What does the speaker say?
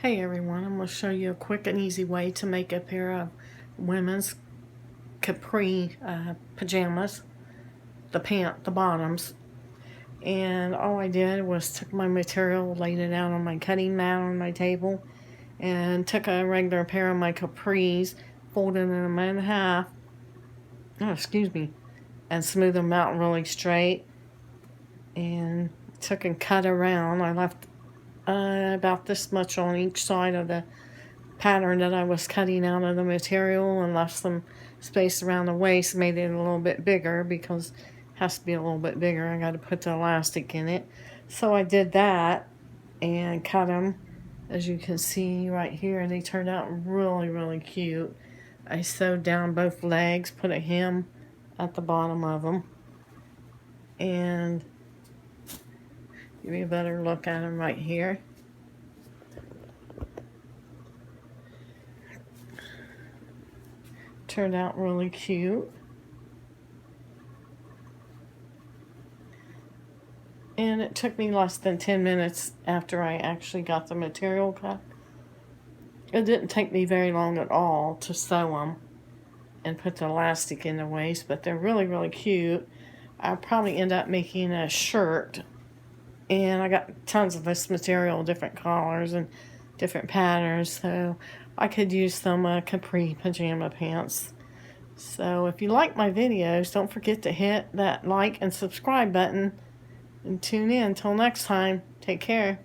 Hey everyone, I'm going to show you a quick and easy way to make a pair of women's Capri pajamas, the bottoms. And all I did was took my material, laid it out on my cutting mat on my table, and took a regular pair of my Capris, folded them in half, and smoothed them out really straight, and took and cut around. I left about this much on each side of the pattern that I was cutting out of the material, and left some space around the waist, made it a little bit bigger because it has to be a little bit bigger. I got to put the elastic in it. So I did that and cut them. As you can see right here, they turned out really cute. I sewed down both legs, put a hem at the bottom of them, and give you a better look at them right here. Turned out really cute. And it took me less than 10 minutes after I actually got the material cut. It didn't take me very long at all to sew them and put the elastic in the waist, but they're really cute. I'll probably end up making a shirt, and I got tons of this material, different colors and different patterns, so I could use some Capri pajama pants. So if you like my videos, don't forget to hit that like and subscribe button and tune in. Until next time, take care.